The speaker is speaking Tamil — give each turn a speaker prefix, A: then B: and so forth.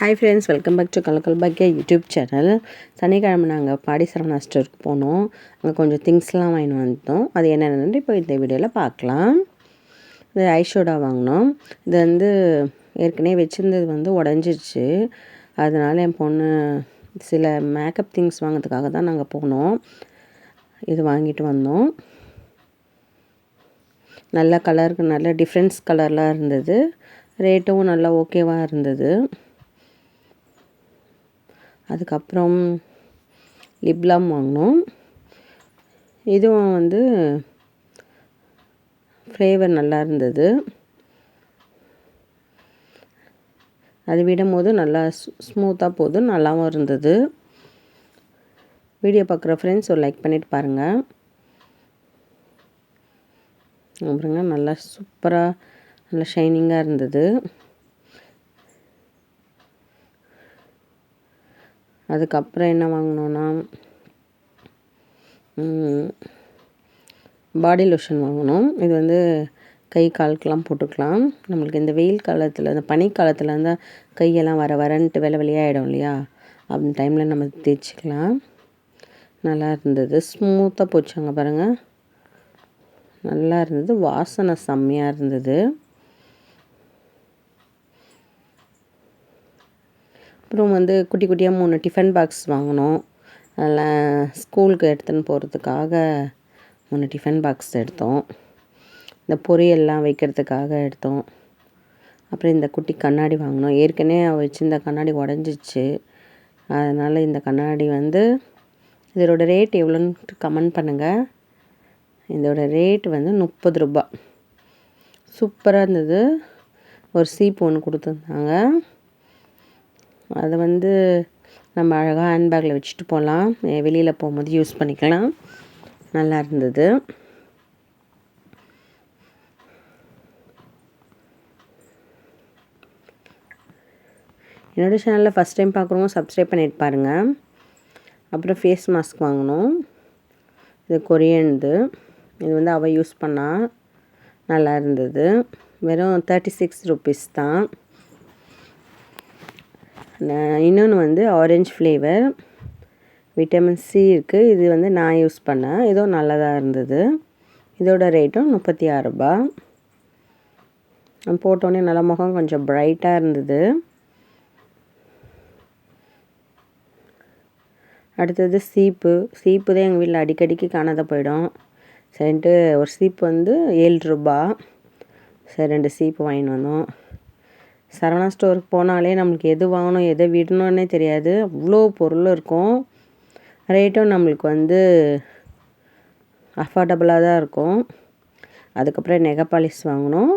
A: Hi friends, welcome back to Kalakkal Bakkiya YouTube channel. சனிக்கிழமை நாங்கள் பாடி சரவணா ஸ்டோருக்கு போனோம். அங்கே கொஞ்சம் திங்ஸ்லாம் வாங்கிட்டு வந்தோம். அது என்னென்னு இப்போ இந்த வீடியோவில் பார்க்கலாம். இது ஐஷோடா வாங்கினோம். இது ஏற்கனவே வச்சுருந்தது உடஞ்சிருச்சு. அதனால் என் பொண்ணு சில மேக்கப் திங்ஸ் வாங்கிறதுக்காக தான் நாங்கள் போனோம். இது வாங்கிட்டு வந்தோம். நல்ல கலருக்கு நல்ல டிஃப்ரென்ஸ் கலர்லாம் இருந்தது. ரேட்டும் நல்லா ஓகேவாக இருந்தது. அதுக்கப்புறம் லிப்லாம் வாங்கினோம். இதுவும் ஃப்ளேவர் நல்லா இருந்தது. அது விடும்போது நல்லா ஸ்மூத்தாக போகுது, நல்லாவும் இருந்தது. வீடியோ பார்க்குற ஃப்ரெண்ட்ஸ் ஒரு லைக் பண்ணிவிட்டு பாருங்கள். அப்புறங்க நல்லா சூப்பராக நல்லா ஷைனிங்காக இருந்தது. அதுக்கப்புறம் என்ன வாங்கினோன்னா பாடி லோஷன் வாங்கினோம். இது கை காலுக்கெலாம் போட்டுக்கலாம். நம்மளுக்கு இந்த வெயில் காலத்தில், இந்த பனிக்காலத்தில் கையெல்லாம் வரன்ட்டு வெளியாகிடும் இல்லையா, அந்த டைமில் நம்ம தேய்ச்சிக்கலாம். நல்லா இருந்தது, ஸ்மூத்தாக போச்சு. அங்கே பாருங்கள், நல்லா இருந்தது. வாசனை செம்மையாக இருந்தது. அப்புறம் குட்டி குட்டியாக 3 டிஃபன் பாக்ஸ் வாங்கினோம். அதில் ஸ்கூலுக்கு எடுத்துன்னு போகிறதுக்காக 3 டிஃபன் பாக்ஸ் எடுத்தோம். இந்த பொரியல்லாம் வைக்கிறதுக்காக எடுத்தோம். அப்புறம் இந்த குட்டி கண்ணாடி வாங்கினோம். ஏற்கனவே வச்சுருந்த கண்ணாடி உடஞ்சிச்சு. அதனால் இந்த கண்ணாடி இதோட ரேட் எவ்வளோன்ட்டு கமெண்ட் பண்ணுங்கள். இதோட ரேட் 30 ரூபா. சூப்பராக இருந்தது. ஒரு சீப்பு ஒன்று கொடுத்துருந்தாங்க. அதை நம்ம அழகாக ஹேண்ட்பேக்கில் வச்சுட்டு போகலாம். வெளியில் போகும்போது யூஸ் பண்ணிக்கலாம். நல்லா இருந்தது. என்னோடய சேனலில் ஃபஸ்ட் டைம் பார்க்குறவங்க சப்ஸ்கிரைப் பண்ணிட்டு பாருங்கள். அப்புறம் ஃபேஸ் மாஸ்க் வாங்கினோம். இது கொரியன்து. இது அவள் யூஸ் பண்ணால் நல்லா இருந்தது. வெறும் 36 ருபீஸ் தான். இன்னொன்று ஆரஞ்சு ஃப்ளேவர் விட்டமின் சி இருக்குது. இது நான் யூஸ் பண்ணேன். இதுவும் நல்லதாக இருந்தது. இதோட ரேட்டும் 36 ரூபா. போட்டோன்னே நல்லா முகம் கொஞ்சம் பிரைட்டாக இருந்தது. அடுத்தது சீப்பு தான் எங்கள் வீட்டில் அடிக்கடிக்கு காணாத போயிடும். சரின்ட்டு ஒரு சீப்பு 7 ரூபா. சரி, 2 சீப்பு வாங்கிட்டு வந்தோம். சரவணா ஸ்டோருக்கு போனாலே நம்மளுக்கு எது வாங்கணும் எதை விடணுன்னே தெரியாது. அவ்வளோ பொருள் இருக்கும். ரேட்டும் நம்மளுக்கு அஃபோர்டபுளாக தான் இருக்கும். அதுக்கப்புறம் நெகை பாலிஷ் வாங்கினோம்.